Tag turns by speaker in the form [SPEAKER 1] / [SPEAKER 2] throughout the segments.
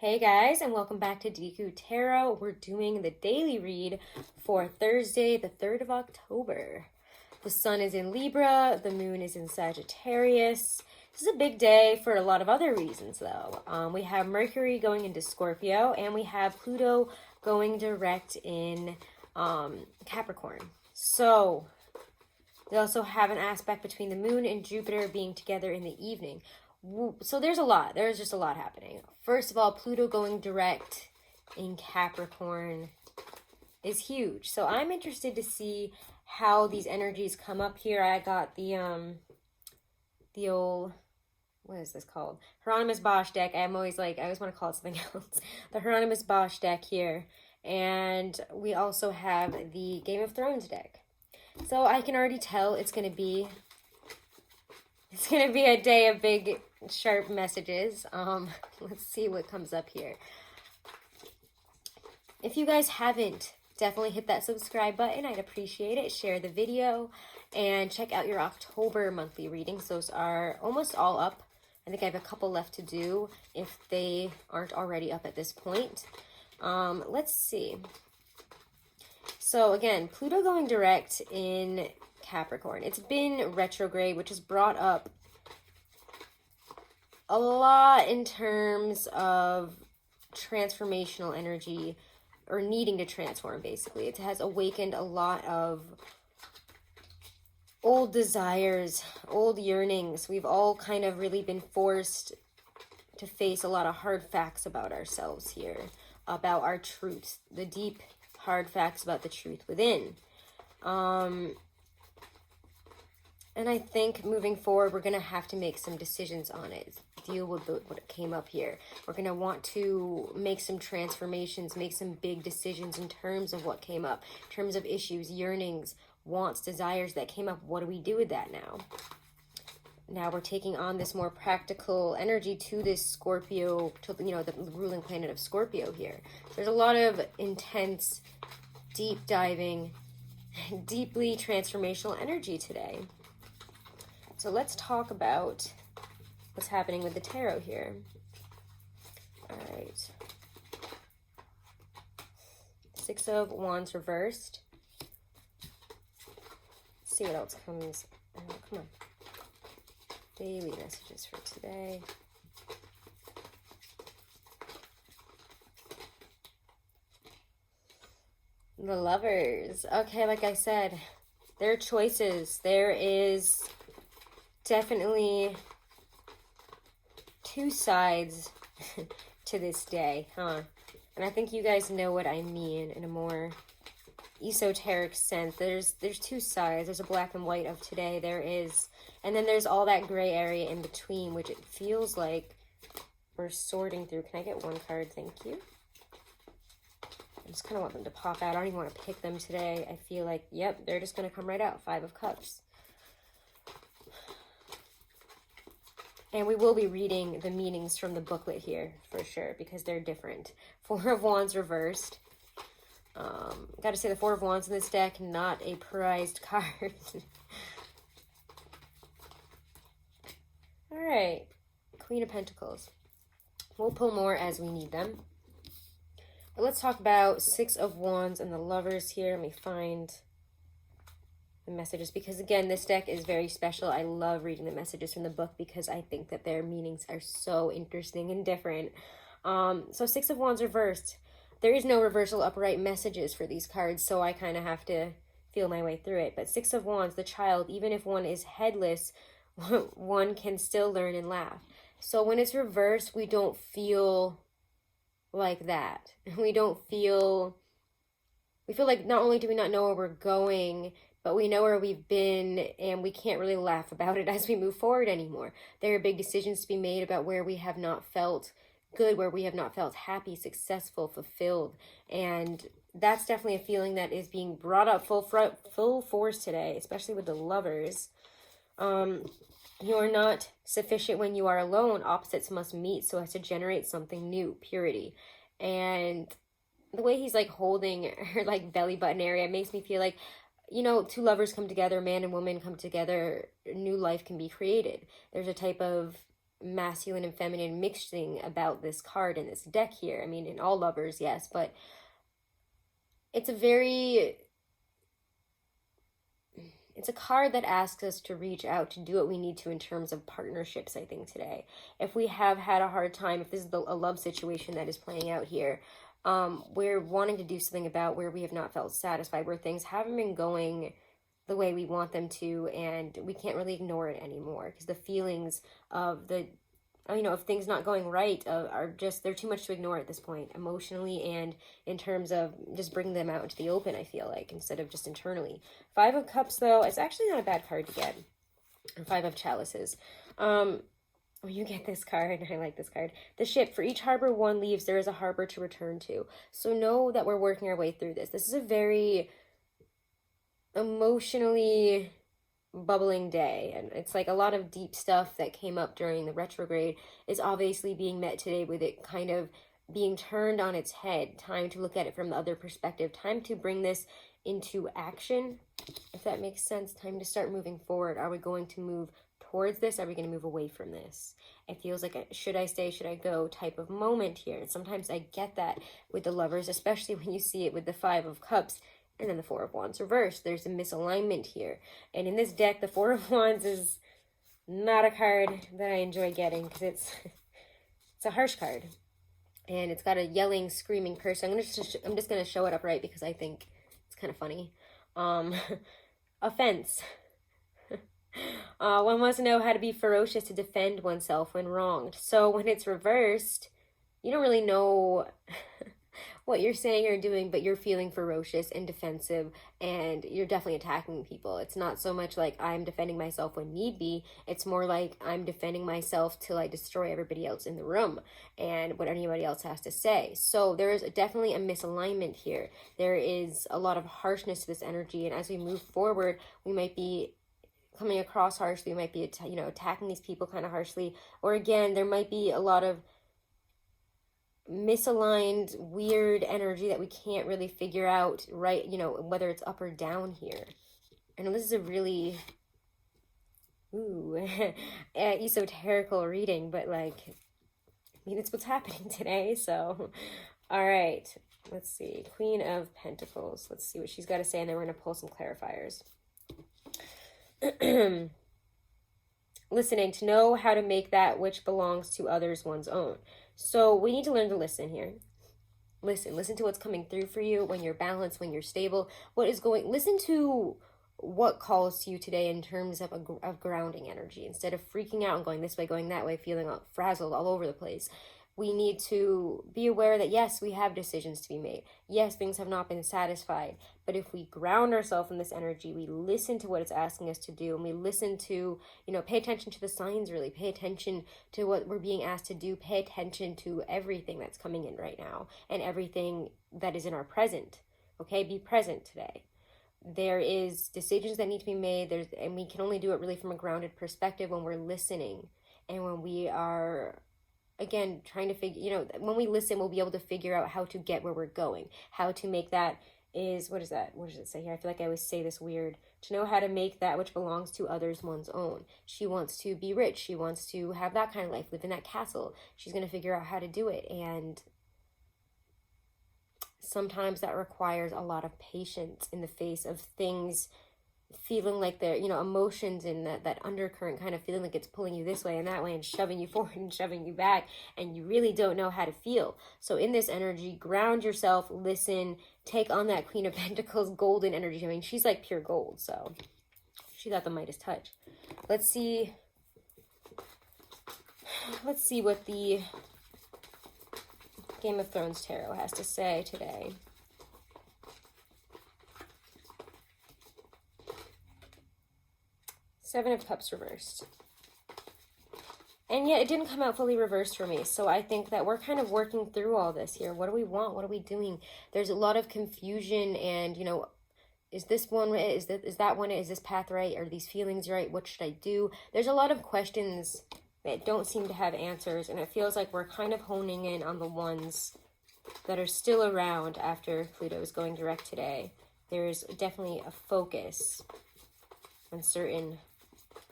[SPEAKER 1] Hey guys, and welcome back to Deku Tarot. We're doing the daily read for Thursday, the 3rd of October. The sun is in Libra, the moon is in Sagittarius. This is a big day for a lot of other reasons, though. We have Mercury going into Scorpio, and we have Pluto going direct in Capricorn. So, they also have an aspect between the moon and Jupiter being together in the evening. So there's just a lot happening. First of all, Pluto going direct in Capricorn is huge. So I'm interested to see how these energies come up here. I got the old, what is this called? Hieronymus Bosch deck. I always want to call it something else. The Hieronymus Bosch deck here. And we also have the Game of Thrones deck. So I can already tell it's going to be a day of big, sharp messages. Let's see what comes up here. If you guys haven't, definitely hit that subscribe button. I'd appreciate it. Share the video and check out your October monthly readings. Those are almost all up. I think I have a couple left to do if they aren't already up at this point. Let's see. So again, Pluto going direct in Capricorn. It's been retrograde, which has brought up a lot in terms of transformational energy, or needing to transform, basically. It has awakened a lot of old desires, old yearnings. We've all kind of really been forced to face a lot of hard facts about ourselves here, about our truths, the deep, hard facts about the truth within. And I think moving forward, we're going to have to make some decisions on it. Deal with what came up here. We're going to want to make some transformations, make some big decisions in terms of what came up, in terms of issues, yearnings, wants, desires that came up. What do we do with that now? Now we're taking on this more practical energy to this Scorpio, to, the ruling planet of Scorpio here. There's a lot of intense, deep diving, deeply transformational energy today. So let's talk about what's happening with the tarot here. All right. Six of Wands reversed. Let's see what else comes. Oh, come on. Daily messages for today. The Lovers. Okay, like I said, there are choices. There is definitely two sides to this day, huh? And I think you guys know what I mean in a more esoteric sense. There's two sides. There's a black and white of today. There is, and then there's all that gray area in between, which it feels like we're sorting through. Can I get one card? Thank you. I just kind of want them to pop out. I don't even want to pick them today. I feel like, yep, they're just going to come right out. Five of Cups. And we will be reading the meanings from the booklet here, for sure, because they're different. Four of Wands reversed. Got to say, the Four of Wands in this deck, not a prized card. All right. Queen of Pentacles. We'll pull more as we need them. But let's talk about Six of Wands and the Lovers here. Let me find the messages, because again, this deck is very special. I love reading the messages from the book because I think that their meanings are so interesting and different. So Six of Wands reversed. There is no reversal upright messages for these cards, so I kind of have to feel my way through it. But Six of Wands, the child, even if one is headless, one can still learn and laugh. So when it's reversed, we don't feel like that. We feel like not only do we not know where we're going, but we know where we've been, and we can't really laugh about it as we move forward anymore. There are big decisions to be made about where we have not felt good, where we have not felt happy, successful, fulfilled. And that's definitely a feeling that is being brought up full force today, especially with the Lovers. You are not sufficient when you are alone. Opposites must meet so as to generate something new, purity. And the way he's like holding her like belly button area makes me feel like, two lovers come together, man and woman come together, new life can be created. There's a type of masculine and feminine mixing about this card in this deck here. I mean, in all lovers, yes, but it's a card that asks us to reach out to do what we need to in terms of partnerships, I think, today. If we have had a hard time, if this is a love situation that is playing out here, we're wanting to do something about where we have not felt satisfied, where things haven't been going the way we want them to, and we can't really ignore it anymore because the feelings of of things not going right are just, they're too much to ignore at this point, emotionally and in terms of just bringing them out into the open, I feel like, instead of just internally. Five of Cups, though, it's actually not a bad card to get. And Five of Chalices. When you get this card, I like this card. The Ship. For each harbor one leaves, there is a harbor to return to. So know that we're working our way through this. This is a very emotionally bubbling day, and it's like a lot of deep stuff that came up during the retrograde is obviously being met today with it kind of being turned on its head. Time to look at it from the other perspective. Time to bring this into action, if that makes sense. Time to start moving forward. Are we going to move towards this? Are we going to move away from this? It feels like a should I stay, should I go type of moment here. And sometimes I get that with the lovers, especially when you see it with the Five of Cups and then the Four of Wands reversed. There's a misalignment here. And in this deck, the Four of Wands is not a card that I enjoy getting because it's a harsh card. And it's got a yelling, screaming person. I'm just going to show it upright because I think it's kind of funny. Offense. One must know how to be ferocious to defend oneself when wronged. So when it's reversed, you don't really know what you're saying or doing, but you're feeling ferocious and defensive, and you're definitely attacking people. It's not so much like I'm defending myself when need be. It's more like I'm defending myself till I destroy everybody else in the room and what anybody else has to say. So there is definitely a misalignment here. There is a lot of harshness to this energy, and as we move forward, we might be coming across harshly. We might be attacking these people kind of harshly, or again, there might be a lot of misaligned, weird energy that we can't really figure out, right? Whether it's up or down here. I know this is a really esoterical reading, but it's what's happening today. So all right, let's see. Queen of Pentacles. Let's see what she's got to say, and then we're going to pull some clarifiers. Listening, to know how to make that which belongs to others one's own. So we need to learn to listen here. Listen to what's coming through for you when you're balanced, when you're stable. Listen to what calls to you today in terms of grounding energy. Instead of freaking out and going this way, going that way, feeling frazzled all over the place. We need to be aware that, yes, we have decisions to be made. Yes, things have not been satisfied. But if we ground ourselves in this energy, we listen to what it's asking us to do, and we listen to, pay attention to the signs, really. Pay attention to what we're being asked to do. Pay attention to everything that's coming in right now and everything that is in our present. Okay? Be present today. There is decisions that need to be made. And we can only do it really from a grounded perspective when we're listening and when we are, again, trying to figure, when we listen, we'll be able to figure out how to get where we're going. How to make that what is that? What does it say here? I feel like I always say this weird. To know how to make that which belongs to others one's own. She wants to be rich. She wants to have that kind of life, live in that castle. She's going to figure out how to do it. And sometimes that requires a lot of patience in the face of things feeling like they're, emotions in that undercurrent, kind of feeling like it's pulling you this way and that way and shoving you forward and shoving you back, and you really don't know how to feel. So in this energy, ground yourself, listen, take on that Queen of Pentacles golden energy. I mean, she's like pure gold, so she got the Midas touch. Let's see what the Game of Thrones Tarot has to say today. Seven of Cups reversed. And yet it didn't come out fully reversed for me. So I think that we're kind of working through all this here. What do we want? What are we doing? There's a lot of confusion and, is this one right? Is that one? Is this path right? Are these feelings right? What should I do? There's a lot of questions that don't seem to have answers. And it feels like we're kind of honing in on the ones that are still around after Pluto is going direct today. There's definitely a focus on certain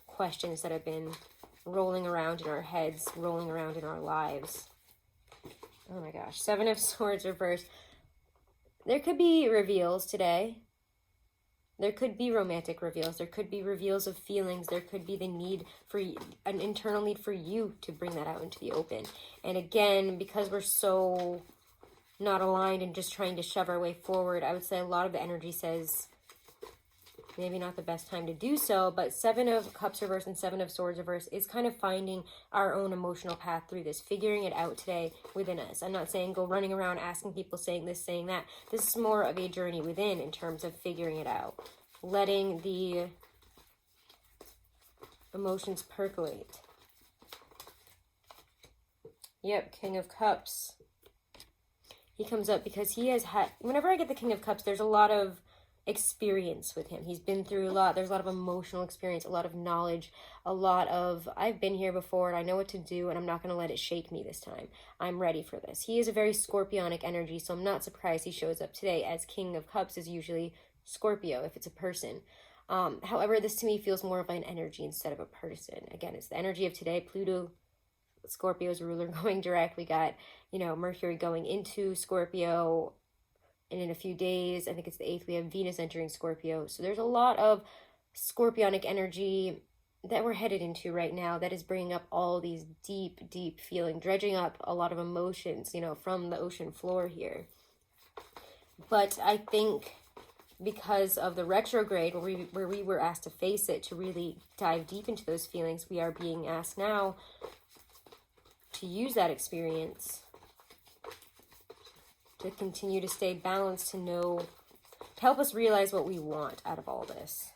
[SPEAKER 1] questions that have been rolling around in our heads, rolling around in our lives. Oh my gosh. 7 of Swords reversed. There could be reveals today. There could be romantic reveals. There could be reveals of feelings. There could be the need for an internal need for you to bring that out into the open. And again, because we're so not aligned and just trying to shove our way forward, I would say a lot of the energy says maybe not the best time to do so, but 7 of Cups reverse and 7 of Swords reverse is kind of finding our own emotional path through this, figuring it out today within us. I'm not saying go running around asking people, saying this, saying that. This is more of a journey within in terms of figuring it out, letting the emotions percolate. Yep, King of Cups. He comes up because he has had, whenever I get the King of Cups, there's a lot of experience with him. He's been through a lot. There's a lot of emotional experience, a lot of knowledge, a lot of, I've been here before and I know what to do and I'm not going to let it shake me this time. I'm ready for this. He is a very Scorpionic energy, so I'm not surprised he shows up today, as King of Cups is usually Scorpio if it's a person. However, this to me feels more of an energy instead of a person. Again, it's the energy of today. Pluto, Scorpio's ruler, going direct. We got, Mercury going into Scorpio. And in a few days, I think it's the 8th, we have Venus entering Scorpio. So there's a lot of Scorpionic energy that we're headed into right now that is bringing up all these deep, deep feeling, dredging up a lot of emotions, from the ocean floor here. But I think because of the retrograde, where we were asked to face it, to really dive deep into those feelings, we are being asked now to use that experience to continue to stay balanced, to help us realize what we want out of all this,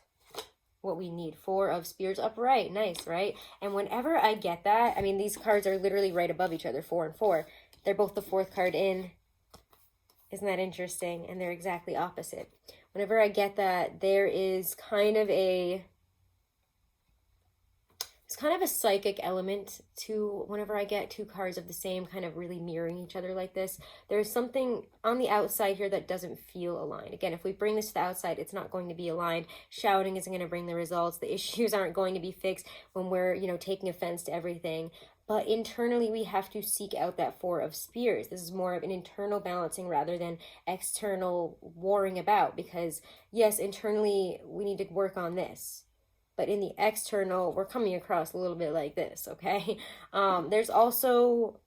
[SPEAKER 1] what we need. 4 of Spears upright, nice, right? And whenever I get that, I mean, these cards are literally right above each other, 4 and 4. They're both the 4th card in. Isn't that interesting? And they're exactly opposite. Whenever I get that, there is kind of a psychic element to whenever I get 2 cards of the same kind of really mirroring each other like this. There's something on the outside here that doesn't feel aligned. Again, if we bring this to the outside, it's not going to be aligned. Shouting isn't going to bring the results. The issues aren't going to be fixed when we're, taking offense to everything. But internally, we have to seek out that 4 of Spears. This is more of an internal balancing rather than external warring about. Because, yes, internally, we need to work on this. But in the external, we're coming across a little bit like this, okay? There's also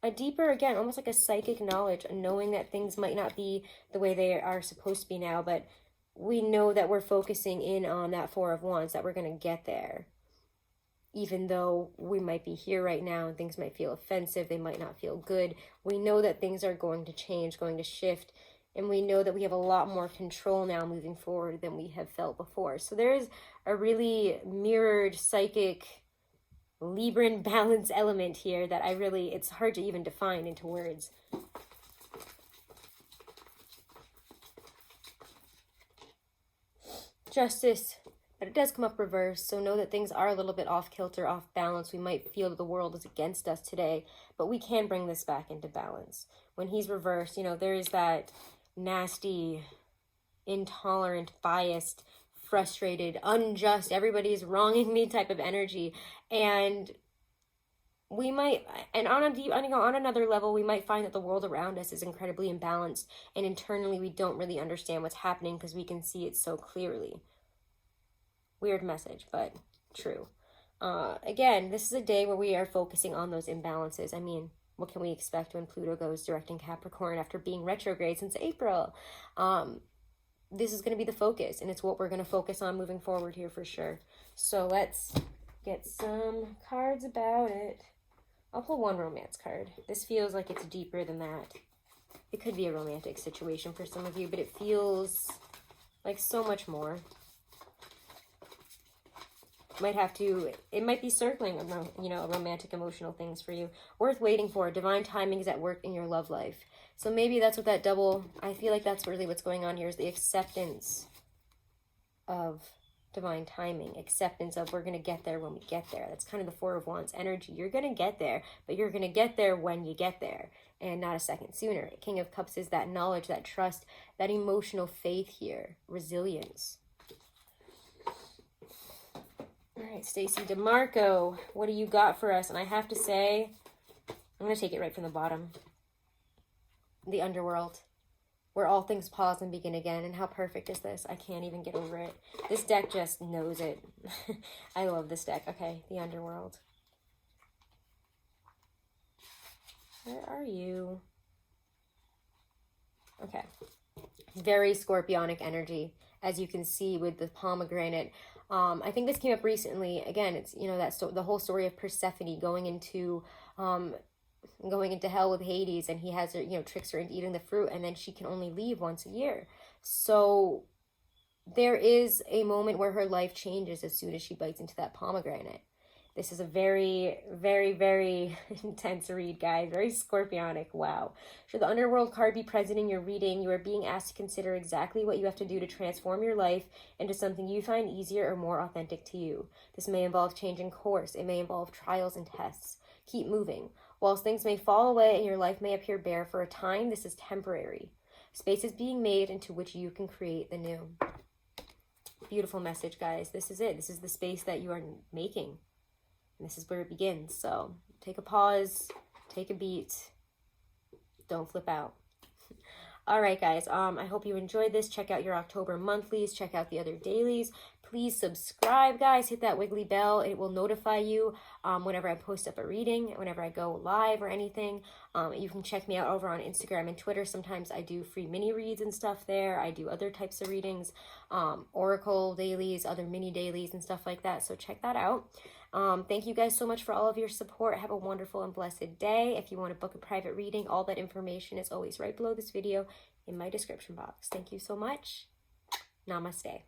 [SPEAKER 1] a deeper, again, almost like a psychic knowledge, knowing that things might not be the way they are supposed to be now, but we know that we're focusing in on that 4 of Wands, that we're going to get there. Even though we might be here right now and things might feel offensive, they might not feel good, we know that things are going to change, going to shift. And we know that we have a lot more control now moving forward than we have felt before. So there's a really mirrored psychic Libran balance element here that it's hard to even define into words. Justice, but it does come up reversed. So know that things are a little bit off kilter, off balance. We might feel that the world is against us today, but we can bring this back into balance. When he's reversed, there is that nasty, intolerant, biased, frustrated, unjust, everybody's wronging me type of energy. And we might, and on another level, we might find that the world around us is incredibly imbalanced, and internally we don't really understand what's happening because we can see it so clearly. Weird message, but true. Again, this is a day where we are focusing on those imbalances. I mean, what can we expect when Pluto goes direct in Capricorn after being retrograde since April? This is going to be the focus, and it's what we're going to focus on moving forward here for sure. So let's get some cards about it. I'll pull 1 romance card. This feels like it's deeper than that. It could be a romantic situation for some of you, but it feels like so much more. It might be circling, romantic emotional things for you. Worth waiting for. Divine timing is at work in your love life. So maybe that's what that I feel like that's really what's going on here, is the acceptance of divine timing. Acceptance of we're going to get there when we get there. That's kind of the 4 of Wands energy. You're going to get there, but you're going to get there when you get there and not a second sooner. King of Cups is that knowledge, that trust, that emotional faith here. Resilience. All right, Stacey DeMarco, what do you got for us? And I have to say, I'm going to take it right from the bottom. The underworld, where all things pause and begin again. And how perfect is this? I can't even get over it. This deck just knows it. I love this deck. Okay, the underworld. Where are you? Okay. Very scorpionic energy, as you can see with the pomegranate. I think this came up recently. Again, it's, you know, the whole story of Persephone going into hell with Hades, and he has her, you know, tricks her into eating the fruit, and then she can only leave once a year. So there is a moment where her life changes as soon as she bites into that pomegranate. This is a very, very, very intense read, guys. Very scorpionic. Wow. Should the underworld card be present in your reading, you are being asked to consider exactly what you have to do to transform your life into something you find easier or more authentic to you. This may involve changing course. It may involve trials and tests. Keep moving. Whilst things may fall away and your life may appear bare for a time, this is temporary. Space is being made into which you can create the new. Beautiful message, guys. This is it. This is the space that you are making. And this is where it begins. So take a pause, take a beat, don't flip out. All right, guys. I hope you enjoyed this. Check out your October monthlies. Check out the other dailies. Please subscribe, guys. Hit that wiggly bell. It will notify you whenever I post up a reading, whenever I go live or anything. You can check me out over on Instagram and Twitter. Sometimes I do free mini reads and stuff there. I do other types of readings, Oracle dailies, other mini dailies and stuff like that. So check that out. Thank you guys so much for all of your support. Have a wonderful and blessed day. If you want to book a private reading, all that information is always right below this video in my description box. Thank you so much. Namaste.